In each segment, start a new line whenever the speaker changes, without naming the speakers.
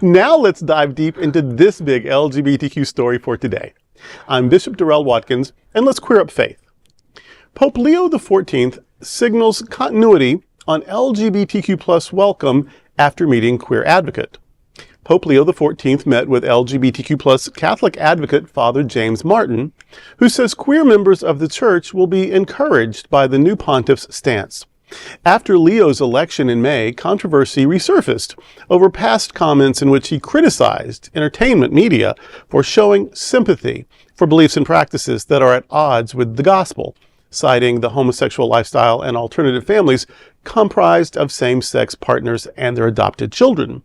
Now let's dive deep into this big LGBTQ story for today. I'm Bishop Darrell Watkins, and let's queer up faith. Pope Leo the 14th signals continuity on LGBTQ plus welcome after meeting queer advocate. Pope Leo the 14th met with LGBTQ plus Catholic advocate Father James Martin, who says queer members of the church will be encouraged by the new pontiff's stance. After Leo's election in May, controversy resurfaced over past comments in which he criticized entertainment media for showing sympathy for beliefs and practices that are at odds with the gospel, citing the homosexual lifestyle and alternative families comprised of same-sex partners and their adopted children.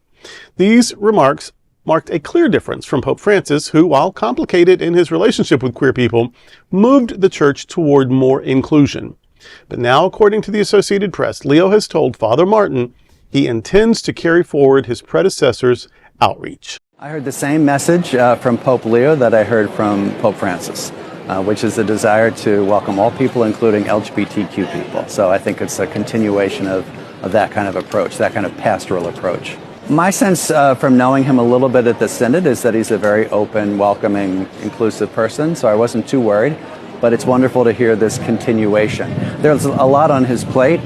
These remarks marked a clear difference from Pope Francis, who, while complicated in his relationship with queer people, moved the church toward more inclusion. But now, according to the Associated Press, Leo has told Father Martin he intends to carry forward his predecessor's outreach.
I heard the same message from Pope Leo that I heard from Pope Francis, which is a desire to welcome all people, including LGBTQ people. So I think it's a continuation of that kind of approach, that kind of pastoral approach. My sense from knowing him a little bit at the Synod is that he's a very open, welcoming, inclusive person, so I wasn't too worried. But it's wonderful to hear this continuation. There's a lot on his plate.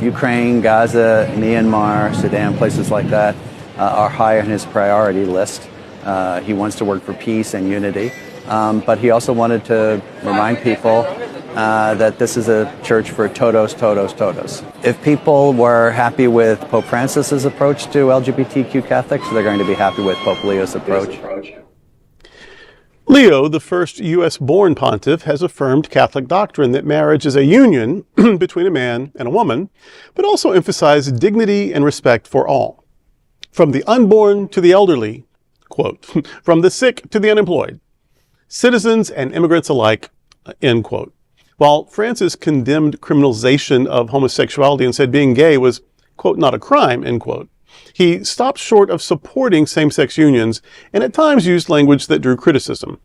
Ukraine, Gaza, Myanmar, Sudan, places like that are high on his priority list. He wants to work for peace and unity. But he also wanted to remind people that this is a church for todos, todos, todos. If people were happy with Pope Francis's approach to LGBTQ Catholics, they're going to be happy with Pope Leo's approach.
Leo, the first U.S.-born pontiff, has affirmed Catholic doctrine that marriage is a union between a man and a woman, but also emphasized dignity and respect for all. From the unborn to the elderly, quote, from the sick to the unemployed, citizens and immigrants alike, end quote. While Francis condemned criminalization of homosexuality and said being gay was, quote, not a crime, end quote, he stopped short of supporting same-sex unions and at times used language that drew criticism.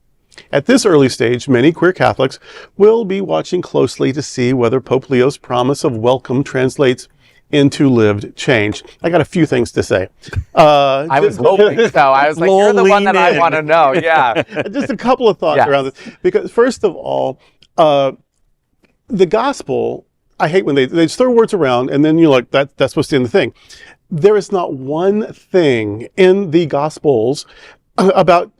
At this early stage, many queer Catholics will be watching closely to see whether Pope Leo's promise of welcome translates into lived change. I got a few things to say.
I was hoping so. I was like, you're the one that I want to know. Yeah.
Just a couple of thoughts around this. Because first of all, the gospel, I hate when they just throw words around and then you're like, that's supposed to be in the thing. There is not one thing in the Gospels about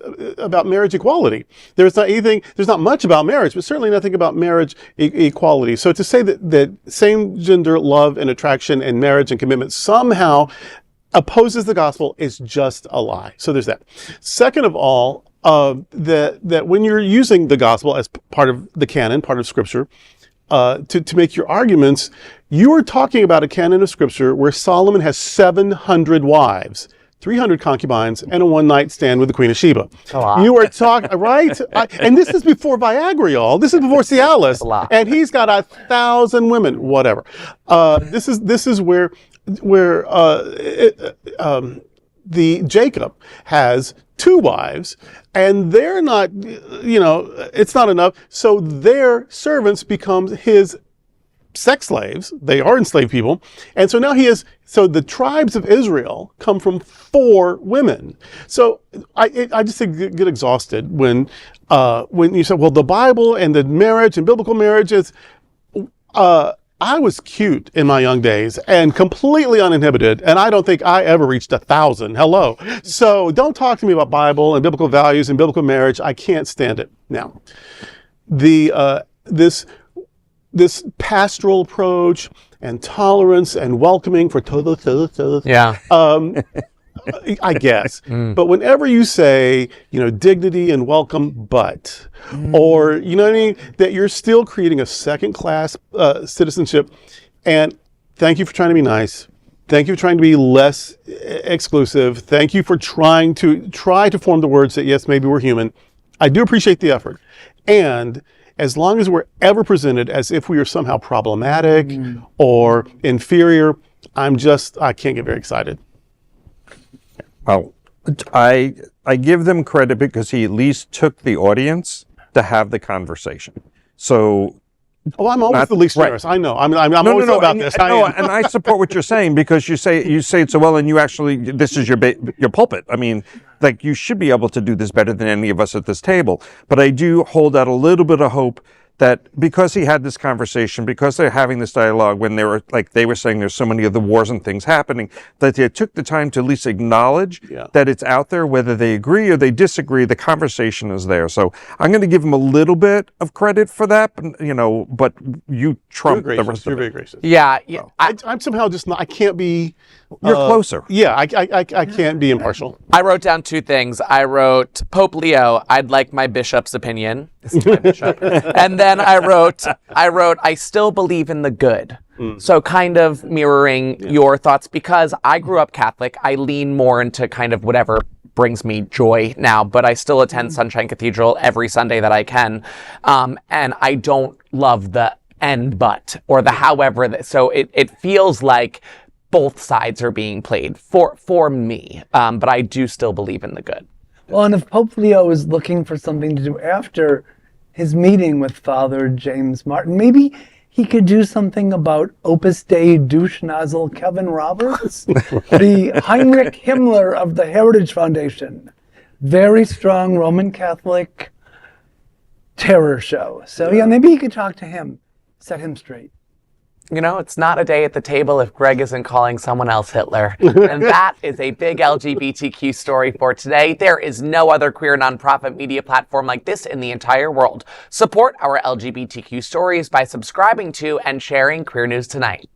marriage equality. There's not much about marriage, but certainly nothing about marriage equality. So to say that same gender love and attraction and marriage and commitment somehow opposes the gospel is just a lie. So there's that. Second of all, that when you're using the gospel as part of the canon, part of scripture, to make your arguments, you are talking about a canon of scripture where Solomon has 700 wives, 300 concubines, and a one-night stand with the Queen of Sheba. You are talking, right? And this is before Viagra, y'all. This is before Cialis. And he's got 1,000 women, whatever. This is where the Jacob has 2 wives, and they're not, it's not enough. So their servants become his sex slaves. They are enslaved people. And so now so the tribes of Israel come from 4 women. So I just get exhausted when you say, well, the Bible and the marriage and biblical marriage is, I was cute in my young days and completely uninhibited, and I don't think I ever reached 1,000. Hello. So don't talk to me about Bible and biblical values and biblical marriage. I can't stand it. Now, this pastoral approach and tolerance and welcoming for todos.
Yeah.
I guess. But whenever you say, dignity and welcome, or, you know what I mean, that you're still creating a second-class citizenship, and thank you for trying to be nice. Thank you for trying to be less exclusive. Thank you for trying to form the words that, yes, maybe we're human. I do appreciate the effort. And as long as we're ever presented as if we are somehow problematic or inferior, I can't get very excited.
Well, I give them credit because he at least took the audience to have the conversation. So
Oh, I'm always the least generous. I know. I'm always about this.
And I support what you're saying, because you say it so well, and you actually, this is your pulpit. I mean, like, you should be able to do this better than any of us at this table. But I do hold out a little bit of hope that because he had this conversation, because they're having this dialogue, when they were saying there's so many of the wars and things happening, that they took the time to at least acknowledge that it's out there, whether they agree or they disagree, the conversation is there. So I'm going to give him a little bit of credit for that, but you trump the rest of it.
You're very gracious.
Yeah.
I'm somehow just not, I can't be.
You're closer.
Yeah, I can't be impartial.
I wrote down two things. I wrote, Pope Leo, I'd like my bishop's opinion. This is my bishop. And then I wrote, I still believe in the good. So kind of mirroring your thoughts, because I grew up Catholic. I lean more into kind of whatever brings me joy now, but I still attend Sunshine Cathedral every Sunday that I can. And I don't love the and but, or the however. So it feels like both sides are being played for me. But I do still believe in the good.
Well, and if Pope Leo is looking for something to do after his meeting with Father James Martin, maybe he could do something about Opus Dei douche nozzle Kevin Roberts, the Heinrich Himmler of the Heritage Foundation. Very strong Roman Catholic terror show. So yeah, maybe he could talk to him, set him straight.
It's not a day at the table if Greg isn't calling someone else Hitler. And that is a big LGBTQ story for today. There is no other queer nonprofit media platform like this in the entire world. Support our LGBTQ stories by subscribing to and sharing Queer News Tonight.